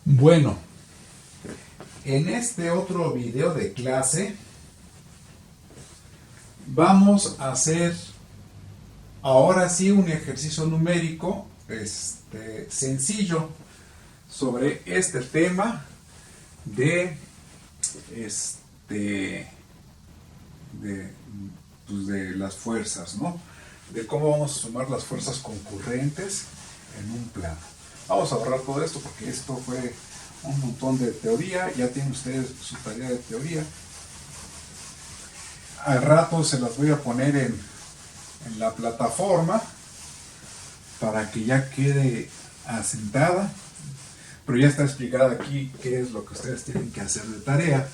Bueno, en este otro video de clase vamos a hacer ahora sí un ejercicio numérico sencillo sobre este tema de de, de las fuerzas, ¿no? De cómo vamos a sumar las fuerzas concurrentes en un plano. Vamos a borrar todo esto porque esto fue un montón de teoría. Ya tienen ustedes su tarea de teoría. Al rato se las voy a poner en la plataforma para que ya quede asentada, pero ya está explicado aquí qué es lo que ustedes tienen que hacer de tarea.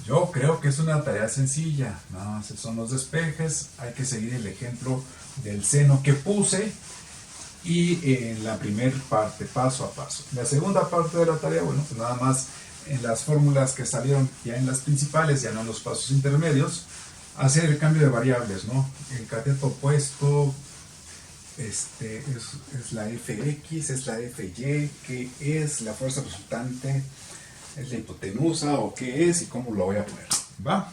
Yo creo que es una tarea sencilla, nada más son los despejes, hay que seguir el ejemplo del seno que puse y en la primera parte, paso a paso. La segunda parte de la tarea, bueno, pues nada más en las fórmulas que salieron ya en las principales, ya no en los pasos intermedios, hacer el cambio de variables, ¿no? El cateto opuesto, es la Fx, es la Fy, que es la fuerza resultante, es la hipotenusa o qué es y cómo lo voy a poner, ¿va?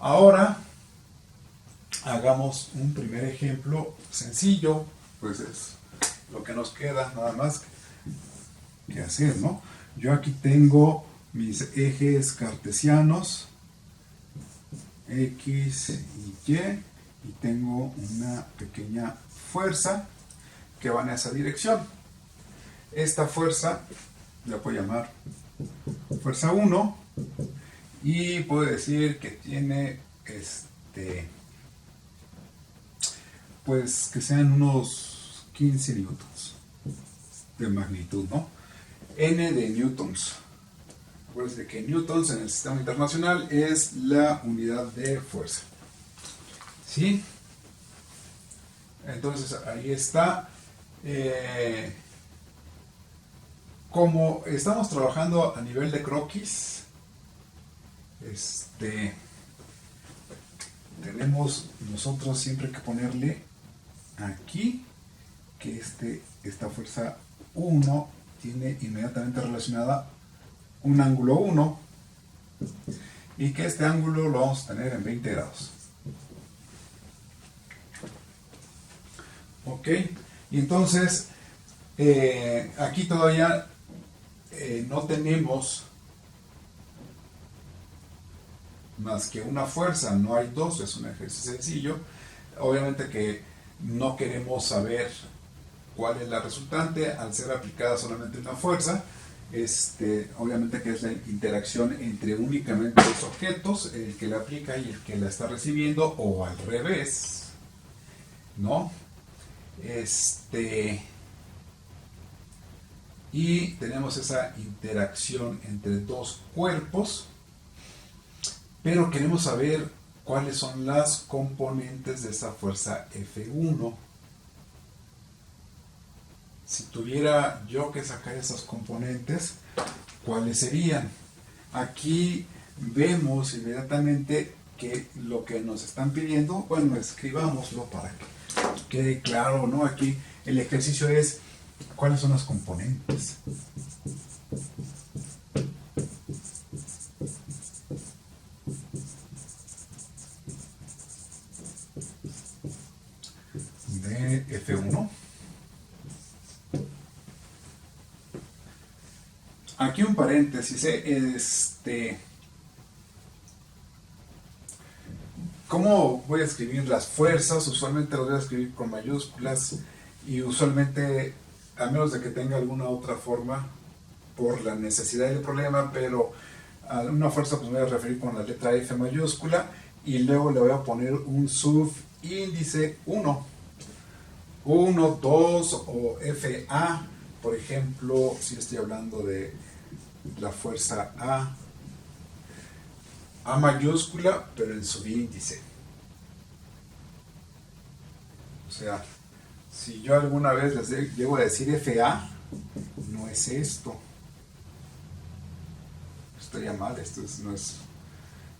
Ahora hagamos un primer ejemplo sencillo, pues es lo que nos queda nada más que hacer, ¿no? Yo aquí tengo mis ejes cartesianos X y Y y tengo una pequeña fuerza que va en esa dirección. Esta fuerza la puedo llamar fuerza 1 y puedo decir que tiene pues que sean unos 15 newtons de magnitud, ¿no? N de newtons. Acuérdense que newtons en el sistema internacional es la unidad de fuerza. ¿Sí? Entonces ahí está. Como estamos trabajando a nivel de croquis, tenemos nosotros siempre que ponerle aquí que esta fuerza 1 tiene inmediatamente relacionada un ángulo 1 y que este ángulo lo vamos a tener en 20 grados. Ok, y entonces aquí todavía no tenemos más que una fuerza, no hay dos, es un ejercicio sencillo. Obviamente que no queremos saber cuál es la resultante al ser aplicada solamente una fuerza. Obviamente que es la interacción entre únicamente los objetos, el que la aplica y el que la está recibiendo, o al revés, ¿no? Y tenemos esa interacción entre dos cuerpos, pero queremos saber cuáles son las componentes de esa fuerza F1. Si tuviera yo que sacar esas componentes, ¿cuáles serían? Aquí vemos inmediatamente que lo que nos están pidiendo, bueno, escribámoslo para que quede claro, ¿no? Aquí el ejercicio es ¿cuáles son las componentes? De F1. Aquí un paréntesis, ¿cómo voy a escribir las fuerzas? Usualmente las voy a escribir con mayúsculas y usualmente, a menos de que tenga alguna otra forma por la necesidad del problema, pero a una fuerza pues me voy a referir con la letra F mayúscula y luego le voy a poner un subíndice 1, 1, 2 o FA, por ejemplo, si estoy hablando de la fuerza A mayúscula, pero en subíndice. O sea, si yo alguna vez les llego a decir FA, no es esto. Estaría mal, no es.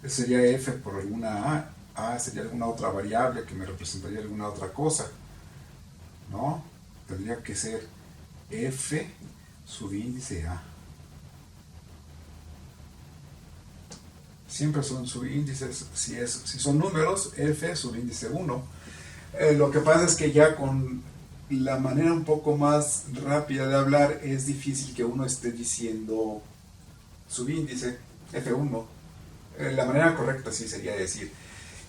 Sería F por alguna A sería alguna otra variable que me representaría alguna otra cosa. ¿No? Tendría que ser F subíndice A. Siempre son subíndices, si son números, F subíndice 1. Lo que pasa es que ya con la manera un poco más rápida de hablar es difícil que uno esté diciendo subíndice F1. La manera correcta sí sería decir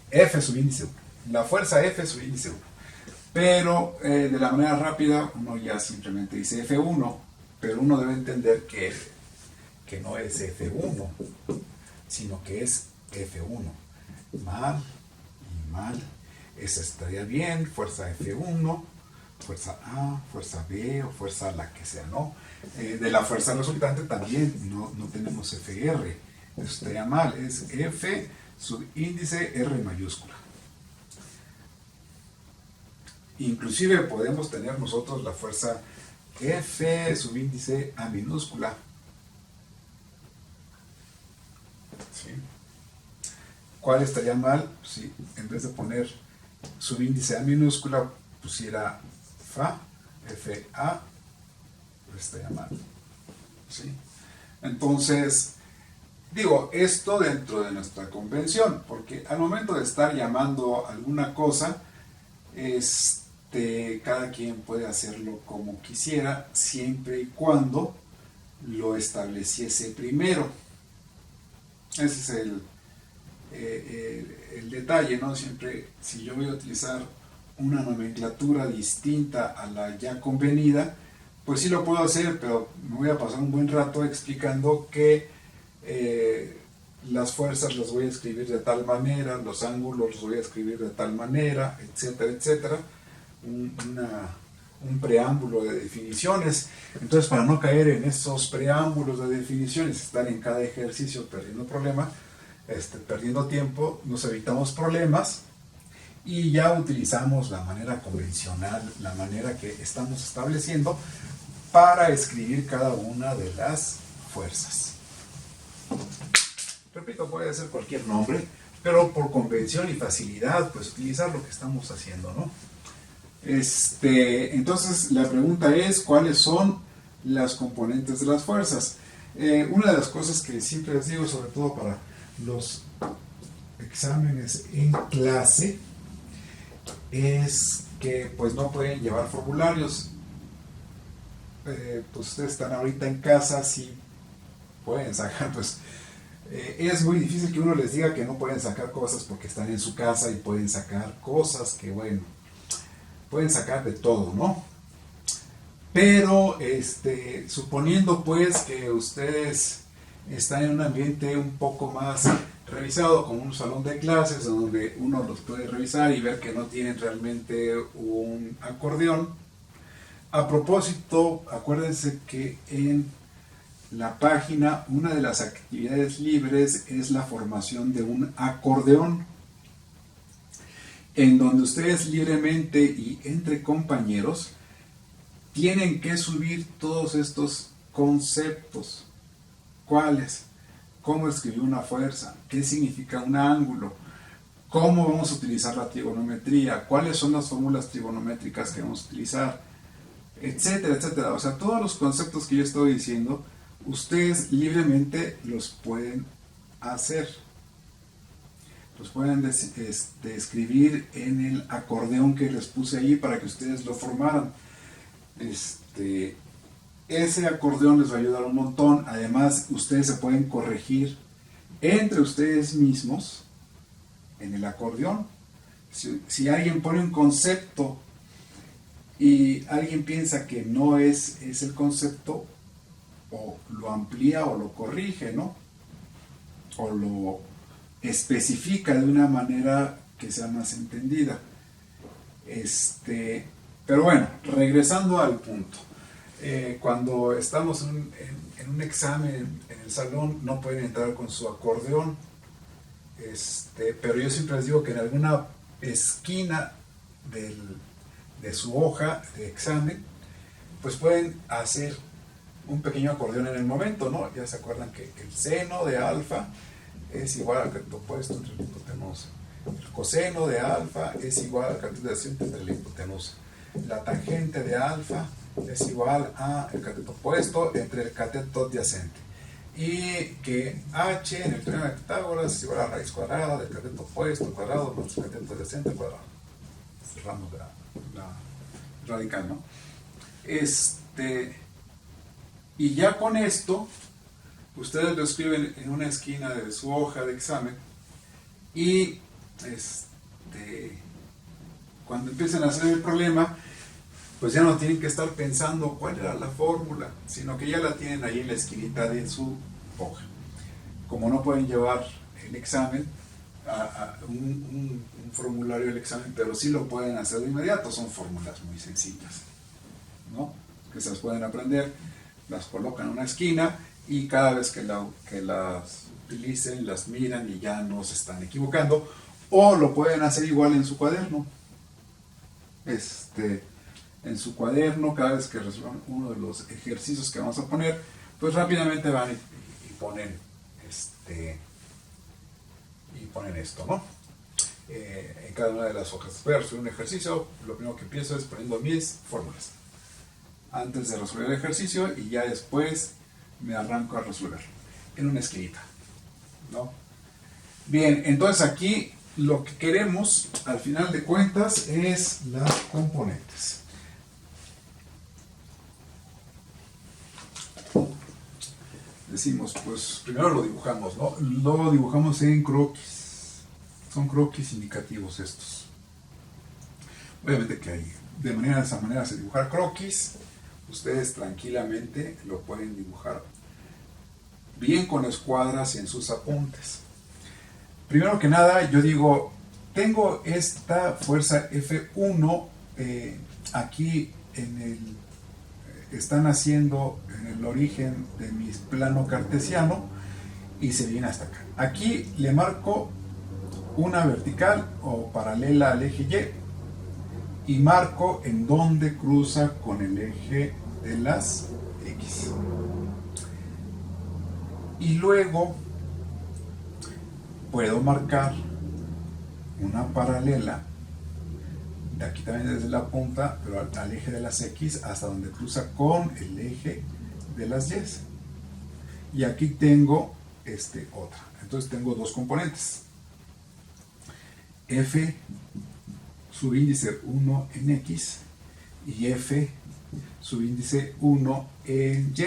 F subíndice 1. La fuerza F subíndice 1. Pero de la manera rápida uno ya simplemente dice F1, pero uno debe entender que no es F1, sino que es F1. Mal y mal. Esa estaría bien, fuerza F1, fuerza A, fuerza B o fuerza la que sea, ¿no? De la fuerza resultante también no tenemos FR. Eso estaría mal, es F subíndice R mayúscula. Inclusive podemos tener nosotros la fuerza F subíndice A minúscula. ¿Sí? ¿Cuál estaría mal? Si en vez de poner subíndice A minúscula pusiera FA, FA, pues estaría mal. ¿Sí? Entonces, digo, esto dentro de nuestra convención, porque al momento de estar llamando alguna cosa, cada quien puede hacerlo como quisiera, siempre y cuando lo estableciese primero. Ese es el detalle, ¿no? Siempre, si yo voy a utilizar una nomenclatura distinta a la ya convenida, pues sí lo puedo hacer, pero me voy a pasar un buen rato explicando que las fuerzas las voy a escribir de tal manera, los ángulos los voy a escribir de tal manera, etcétera, etcétera. Un preámbulo de definiciones. Entonces, para no caer en esos preámbulos de definiciones, estar en cada ejercicio perdiendo tiempo, nos evitamos problemas y ya utilizamos la manera convencional, la manera que estamos estableciendo para escribir cada una de las fuerzas. Repito, puede ser cualquier nombre, pero por convención y facilidad, pues utilizar lo que estamos haciendo, ¿no? Entonces la pregunta es, ¿cuáles son las componentes de las fuerzas? Una de las cosas que siempre les digo, sobre todo para los exámenes en clase, es que pues no pueden llevar formularios. Pues ustedes están ahorita en casa, sí pueden sacar, pues es muy difícil que uno les diga que no pueden sacar cosas porque están en su casa y pueden sacar cosas que, bueno, pueden sacar de todo, ¿no? Pero suponiendo pues que ustedes están en un ambiente un poco más revisado, como un salón de clases donde uno los puede revisar y ver que no tienen realmente un acordeón. A propósito, acuérdense que en la página una de las actividades libres es la formación de un acordeón, en donde ustedes libremente y entre compañeros tienen que subir todos estos conceptos. ¿Cuáles? ¿Cómo escribir una fuerza? ¿Qué significa un ángulo? ¿Cómo vamos a utilizar la trigonometría? ¿Cuáles son las fórmulas trigonométricas que vamos a utilizar? Etcétera, etcétera. O sea, todos los conceptos que yo estoy diciendo, ustedes libremente los pueden hacer. Los pueden escribir en el acordeón que les puse ahí para que ustedes lo formaran. Ese acordeón les va a ayudar un montón. Además, ustedes se pueden corregir entre ustedes mismos en el acordeón. Si alguien pone un concepto y alguien piensa que no es el concepto, o lo amplía o lo corrige, ¿no? O lo especifica de una manera que sea más entendida. Pero bueno, regresando al punto. Cuando estamos en un examen en el salón, no pueden entrar con su acordeón. Pero yo siempre les digo que en alguna esquina de su hoja de examen, pues pueden hacer un pequeño acordeón en el momento, ¿no? Ya se acuerdan que el seno de alfa es igual al cateto opuesto entre la hipotenusa. El coseno de alfa es igual al cateto adyacente entre la hipotenusa. La tangente de alfa es igual a el cateto opuesto entre el cateto adyacente. Y que h en el teorema de Pitágoras es igual a raíz cuadrada del cateto opuesto cuadrado más el cateto adyacente cuadrado. Cerramos la radical, ¿no? Y ya con esto, ustedes lo escriben en una esquina de su hoja de examen y cuando empiecen a hacer el problema, pues ya no tienen que estar pensando cuál era la fórmula, sino que ya la tienen ahí en la esquinita de su hoja. Como no pueden llevar el examen, un formulario del examen, pero sí lo pueden hacer de inmediato, son fórmulas muy sencillas, ¿no? Que se las pueden aprender, las colocan en una esquina y cada vez que las utilicen, las miran y ya no se están equivocando, o lo pueden hacer igual en su cuaderno. En su cuaderno, cada vez que resuelvan uno de los ejercicios que vamos a poner, pues rápidamente van y ponen esto, ¿no? En cada una de las hojas. Voy a resolver un ejercicio, lo primero que empiezo es poniendo mis fórmulas antes de resolver el ejercicio y ya después me arranco a resolver en una esquinita, ¿no? Bien, entonces aquí lo que queremos al final de cuentas es las componentes. Decimos, pues primero lo dibujamos, ¿no? Lo dibujamos en croquis. Son croquis indicativos estos. Obviamente que hay de esa manera se dibujar croquis. Ustedes tranquilamente lo pueden dibujar bien con escuadras en sus apuntes. Primero que nada, yo digo, tengo esta fuerza F1 aquí están haciendo en el origen de mi plano cartesiano y se viene hasta acá. Aquí le marco una vertical o paralela al eje Y marco en donde cruza con el eje de las X. Y luego puedo marcar una paralela de aquí también desde la punta, pero al eje de las X hasta donde cruza con el eje de las Y. Y aquí tengo otra. Entonces tengo dos componentes. F subíndice 1 en X y F subíndice 1 en Y,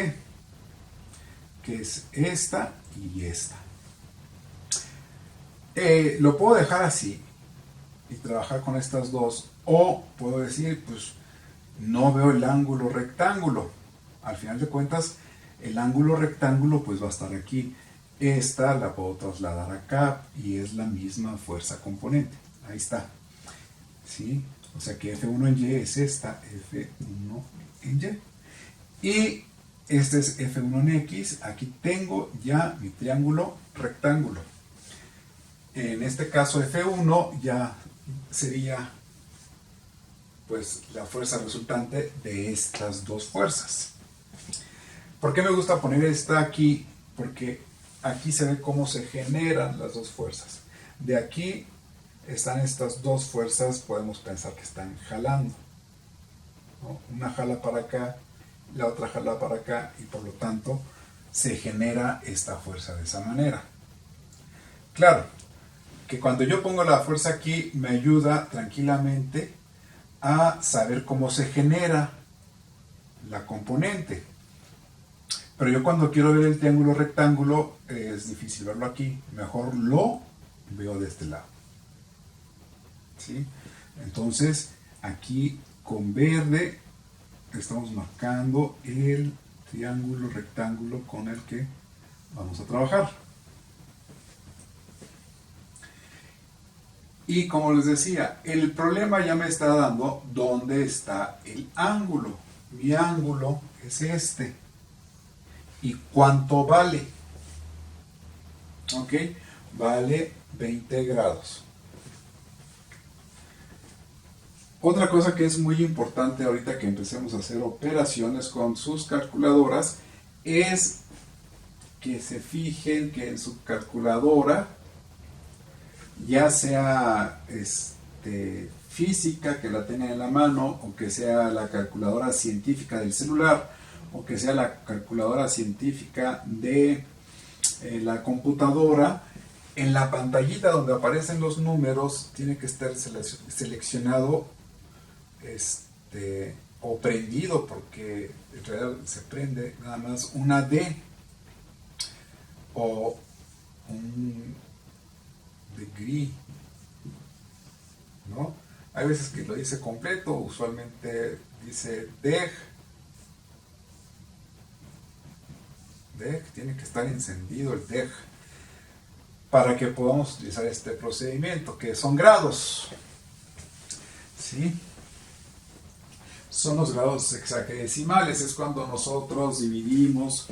que es esta y esta. Lo puedo dejar así y trabajar con estas dos, o puedo decir, pues no veo el ángulo rectángulo. Al final de cuentas, el ángulo rectángulo pues va a estar aquí. Esta la puedo trasladar acá y es la misma fuerza componente. Ahí está. ¿Sí? O sea que F1 en Y es esta, F1 en Y. Y este es F1 en X. Aquí tengo ya mi triángulo rectángulo. En este caso F1 ya sería pues la fuerza resultante de estas dos fuerzas. ¿Por qué me gusta poner esta aquí? Porque aquí se ve cómo se generan las dos fuerzas. De aquí están estas dos fuerzas, podemos pensar que están jalando, ¿no? Una jala para acá, la otra jala para acá, y por lo tanto se genera esta fuerza de esa manera. Claro, que cuando yo pongo la fuerza aquí me ayuda tranquilamente a saber cómo se genera la componente. Pero yo cuando quiero ver el triángulo rectángulo es difícil verlo aquí, mejor lo veo de este lado. ¿Sí? Entonces aquí con verde estamos marcando el triángulo rectángulo con el que vamos a trabajar. Y como les decía, el problema ya me está dando dónde está el ángulo. Mi ángulo es este. ¿Y cuánto vale? Ok, vale 20 grados. Otra cosa que es muy importante ahorita que empecemos a hacer operaciones con sus calculadoras es que se fijen que en su calculadora, ya sea física que la tengan en la mano, o que sea la calculadora científica del celular, o que sea la calculadora científica de la computadora, en la pantallita donde aparecen los números tiene que estar seleccionado o prendido, porque en realidad se prende nada más una D o un degree, ¿no? Hay veces que lo dice completo, usualmente dice deg. Tiene que estar encendido el deg para que podamos utilizar este procedimiento, que son grados, ¿sí? Son los grados hexadesimales, es cuando nosotros dividimos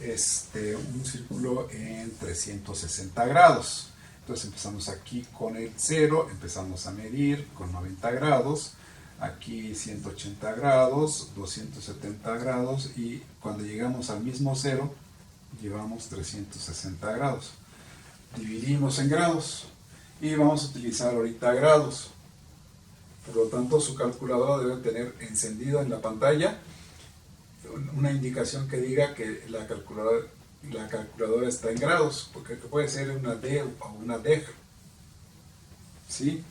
un círculo en 360 grados. Entonces empezamos aquí con el 0, empezamos a medir con 90 grados, aquí 180 grados, 270 grados, y cuando llegamos al mismo 0, llevamos 360 grados. Dividimos en grados y vamos a utilizar ahorita grados. Por lo tanto, su calculadora debe tener encendido en la pantalla una indicación que diga que la calculadora está en grados, porque puede ser una D o una DEG, ¿sí?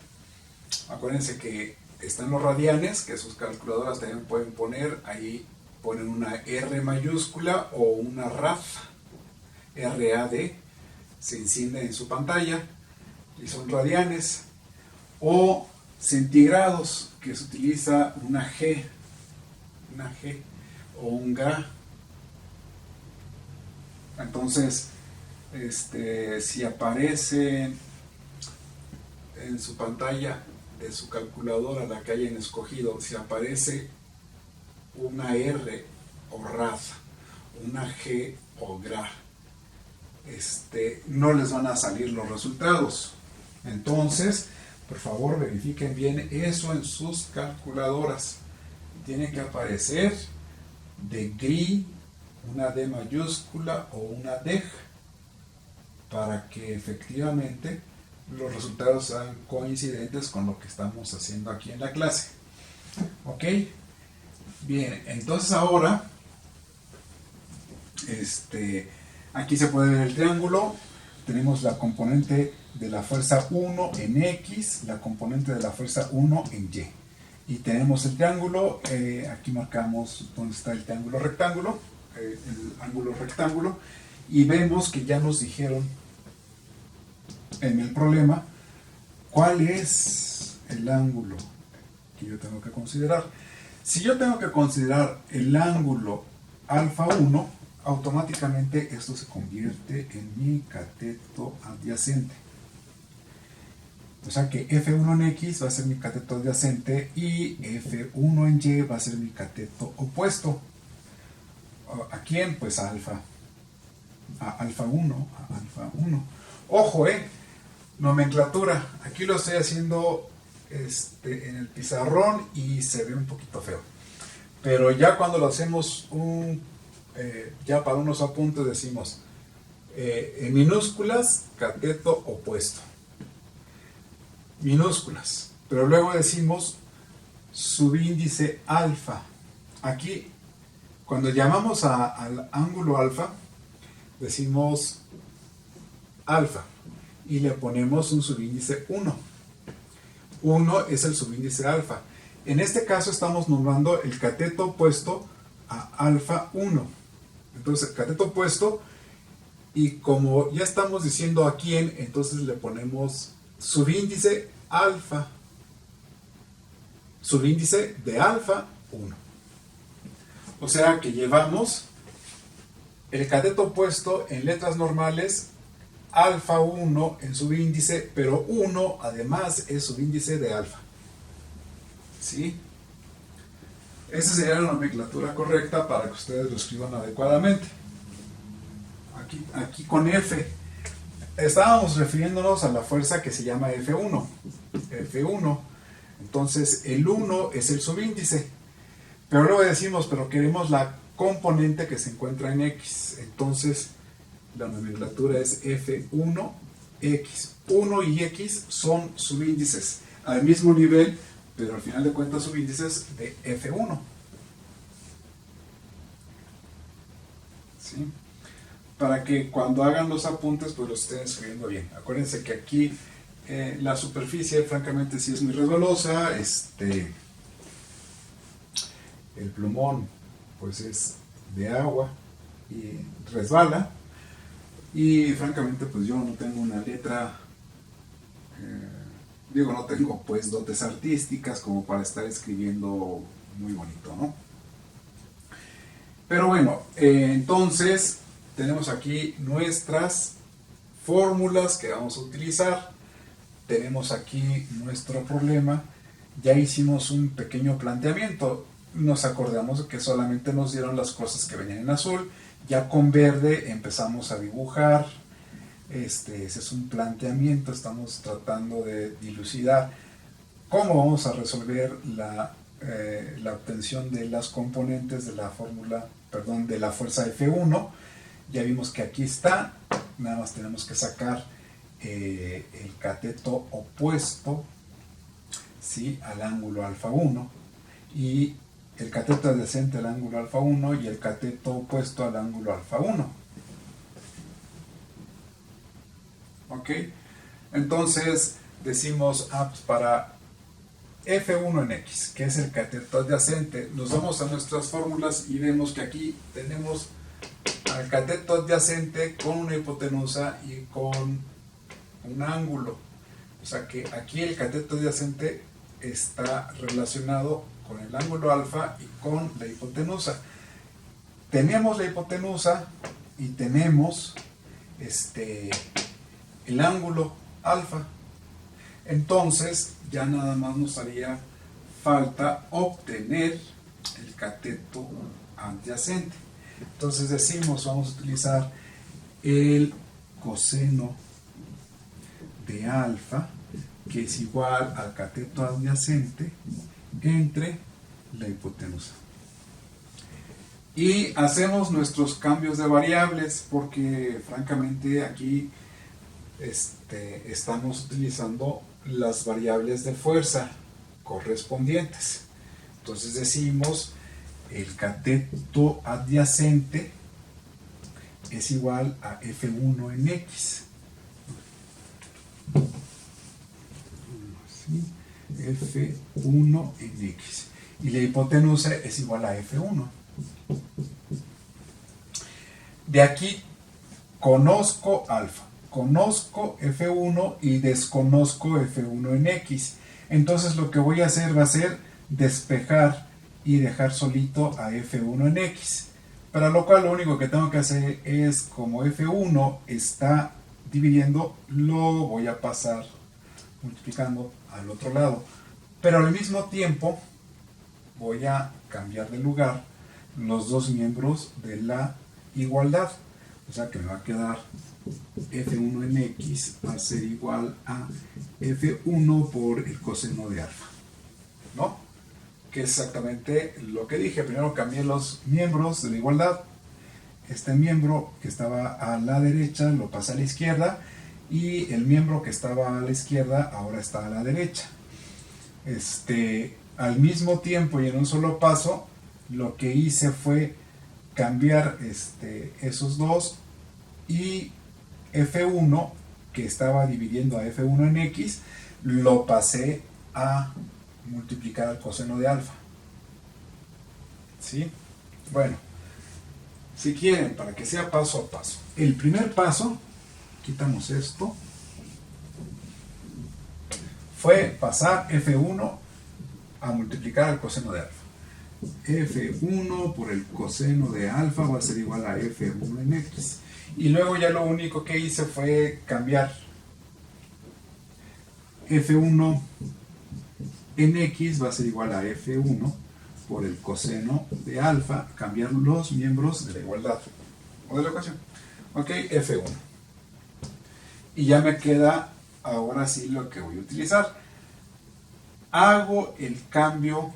Acuérdense que están los radianes, que sus calculadoras también pueden poner, ahí ponen una R mayúscula o una RAD, RAD, se enciende en su pantalla y son radianes, o centígrados, que se utiliza una G o un Ga. Entonces, si aparece en su pantalla de su calculadora, la que hayan escogido, si aparece una R o RAD, una G o GRA, no les van a salir los resultados. Entonces, por favor, verifiquen bien eso en sus calculadoras. Tiene que aparecer degree, una D mayúscula o una DEG, para que efectivamente los resultados sean coincidentes con lo que estamos haciendo aquí en la clase. ¿Ok? Bien, entonces ahora aquí se puede ver el triángulo. Tenemos la componente de la fuerza 1 en X, la componente de la fuerza 1 en Y. Y tenemos el triángulo, aquí marcamos dónde está el triángulo rectángulo, el ángulo rectángulo, y vemos que ya nos dijeron en el problema cuál es el ángulo que yo tengo que considerar. Si yo tengo que considerar el ángulo alfa 1, automáticamente esto se convierte en mi cateto adyacente. O sea que F1 en X va a ser mi cateto adyacente y F1 en Y va a ser mi cateto opuesto. ¿A quién? Pues a alfa. A alfa 1. A alfa 1. Ojo, nomenclatura. Aquí lo estoy haciendo en el pizarrón y se ve un poquito feo. Pero ya cuando lo hacemos ya para unos apuntes decimos en minúsculas, cateto opuesto. Minúsculas. Pero luego decimos subíndice alfa. Aquí, cuando llamamos al ángulo alfa, decimos alfa y le ponemos un subíndice 1. 1 es el subíndice alfa. En este caso estamos nombrando el cateto opuesto a alfa 1. Entonces, el cateto opuesto, y como ya estamos diciendo a quién, entonces le ponemos subíndice alfa. Subíndice de alfa 1. O sea que llevamos el cateto opuesto en letras normales, alfa 1 en subíndice, pero 1 además es subíndice de alfa. ¿Sí? Esa sería la nomenclatura correcta para que ustedes lo escriban adecuadamente. Aquí con F estábamos refiriéndonos a la fuerza que se llama F1. F1. Entonces el 1 es el subíndice. Pero luego decimos, pero queremos la componente que se encuentra en X. Entonces la nomenclatura es F1X. 1 y X son subíndices. al mismo nivel, pero al final de cuentas su índice es de F1. ¿Sí? Para que cuando hagan los apuntes pues los estén escribiendo bien. Acuérdense que aquí la superficie francamente sí es muy resbalosa, el plumón pues es de agua y resbala, y francamente pues yo no tengo una letra, no tengo pues dotes artísticas como para estar escribiendo muy bonito, ¿no? Pero bueno, entonces tenemos aquí nuestras fórmulas que vamos a utilizar. Tenemos aquí nuestro problema. Ya hicimos un pequeño planteamiento. Nos acordamos que solamente nos dieron las cosas que venían en azul. Ya con verde empezamos a dibujar. Ese es un planteamiento. Estamos tratando de dilucidar cómo vamos a resolver la obtención de las componentes de la fórmula, perdón, de la fuerza F1. Ya vimos que aquí está, nada más tenemos que sacar el cateto opuesto, ¿sí?, al ángulo alfa 1, y el cateto adyacente al ángulo alfa 1 y el cateto opuesto al ángulo alfa 1. ¿Ok? Entonces decimos para F1 en X, que es el cateto adyacente, nos vamos a nuestras fórmulas y vemos que aquí tenemos al cateto adyacente con una hipotenusa y con un ángulo. O sea que aquí el cateto adyacente está relacionado con el ángulo alfa y con la hipotenusa. Tenemos la hipotenusa y tenemos el ángulo alfa. Entonces ya nada más nos haría falta obtener el cateto adyacente. Entonces decimos, vamos a utilizar el coseno de alfa, que es igual al cateto adyacente entre la hipotenusa. Y hacemos nuestros cambios de variables, porque francamente aquí estamos utilizando las variables de fuerza correspondientes. Entonces decimos el cateto adyacente es igual a F1 en X. ¿Sí? F1 en X. Y la hipotenusa es igual a F1. De aquí conozco alfa, conozco F1 y desconozco F1 en X. Entonces lo que voy a hacer va a ser despejar y dejar solito a F1 en X. Para lo cual lo único que tengo que hacer es, como F1 está dividiendo, lo voy a pasar multiplicando al otro lado. Pero al mismo tiempo voy a cambiar de lugar los dos miembros de la igualdad. O sea que me va a quedar F1 en X va a ser igual a F1 por el coseno de alfa, ¿no? Que es exactamente lo que dije. Primero cambié los miembros de la igualdad. Este miembro que estaba a la derecha lo pasé a la izquierda, y el miembro que estaba a la izquierda ahora está a la derecha. Al mismo tiempo y en un solo paso, lo que hice fue cambiar esos dos, y F1 que estaba dividiendo a F1 en X lo pasé a multiplicar al coseno de alfa. ¿Sí? Bueno, si quieren, para que sea paso a paso, el primer paso, quitamos esto, fue pasar F1 a multiplicar al coseno de alfa. F1 por el coseno de alfa va a ser igual a F1 en X. Y luego ya lo único que hice fue cambiar F1 en X va a ser igual a F1 por el coseno de alfa, cambiar los miembros de la igualdad o de la ecuación. Ok, F1. Y ya me queda ahora sí lo que voy a utilizar. Hago el cambio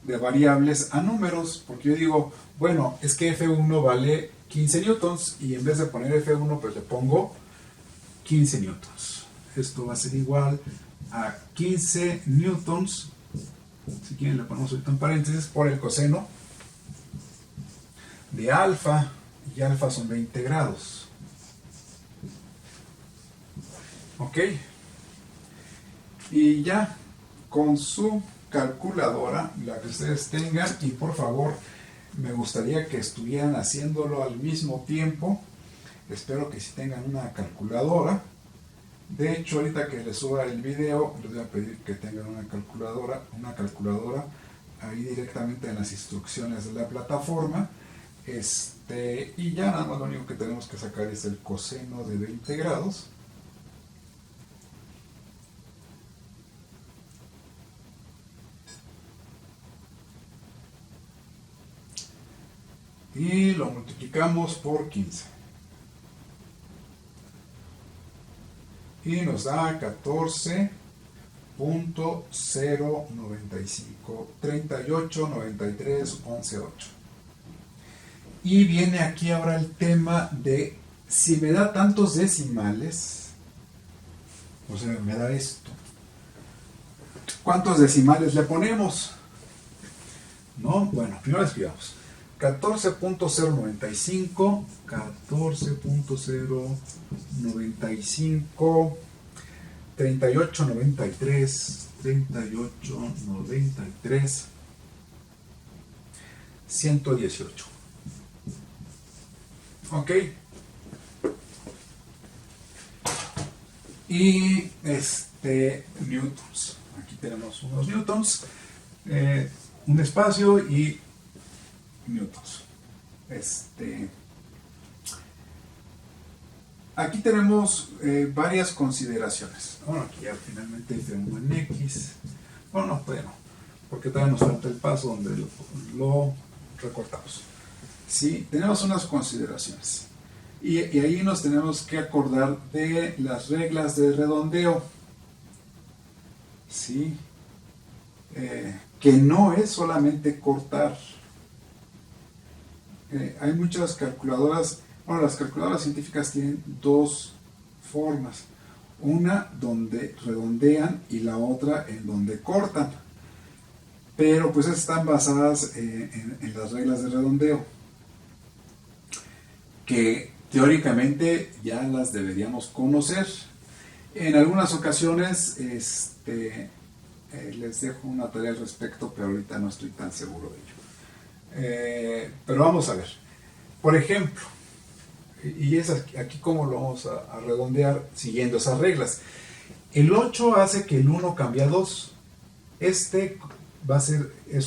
de variables a números, porque yo digo, bueno, es que F1 vale 15 newtons, y en vez de poner F1 pues le pongo 15 newtons. Esto va a ser igual a 15 newtons, si quieren le ponemos ahorita en paréntesis, por el coseno de alfa, y alfa son 20 grados. Ok, y ya con su calculadora, la que ustedes tengan, y por favor me gustaría que estuvieran haciéndolo al mismo tiempo. Espero que si tengan una calculadora. De hecho, ahorita que les suba el video, les voy a pedir que tengan una calculadora ahí directamente en las instrucciones de la plataforma. Y ya nada más lo único que tenemos que sacar es el coseno de 20 grados. Y lo multiplicamos por 15. Y nos da 14.095, 38, 93, 11, 8. Y viene aquí ahora el tema de si me da tantos decimales, o sea, me da esto, ¿cuántos decimales le ponemos? ¿No? Bueno, primero escribamos 14.095, 14.095, 3893, 3893, 118. Ok. Y newtons. Aquí tenemos unos newtons, un espacio y newtons. Aquí tenemos varias consideraciones. Bueno, aquí ya finalmente tenemos en X. Bueno, no, todavía no, porque todavía nos falta el paso donde lo recortamos. Sí, tenemos unas consideraciones. Y ahí nos tenemos que acordar de las reglas de redondeo. ¿Sí? Que no es solamente cortar. Hay muchas calculadoras, bueno, las calculadoras científicas tienen dos formas. Una donde redondean y la otra en donde cortan. Pero pues están basadas en las reglas de redondeo, que teóricamente ya las deberíamos conocer. En algunas ocasiones les dejo una tarea al respecto, pero ahorita no estoy tan seguro de ello. Pero vamos a ver. Por ejemplo, y es aquí como lo vamos a redondear siguiendo esas reglas. El 8 hace que el 1 cambie a 2. Es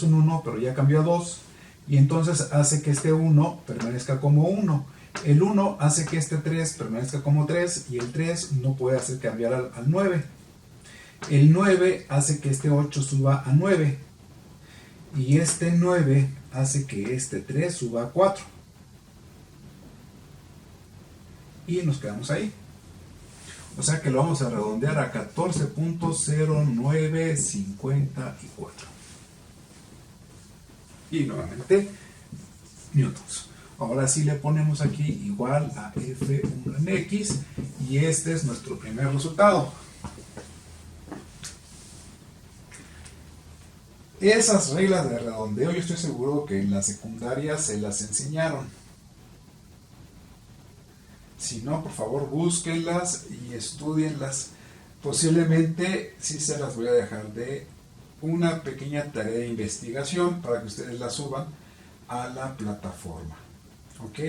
un 1, pero ya cambió a 2. Y entonces hace que este 1 permanezca como 1. El 1 hace que este 3 permanezca como 3. Y el 3 no puede hacer cambiar al 9. El 9 hace que este 8 suba a 9. Y este 9 hace que este 3 suba a 4. Y nos quedamos ahí. O sea que lo vamos a redondear a 14.0954. Y nuevamente, newtons. Ahora sí le ponemos aquí igual a F1 en X. Y este es nuestro primer resultado. Esas reglas de redondeo yo estoy seguro que en la secundaria se las enseñaron. Si no, por favor búsquenlas y estudienlas. Posiblemente sí se las voy a dejar de una pequeña tarea de investigación para que ustedes la suban a la plataforma. ¿Ok?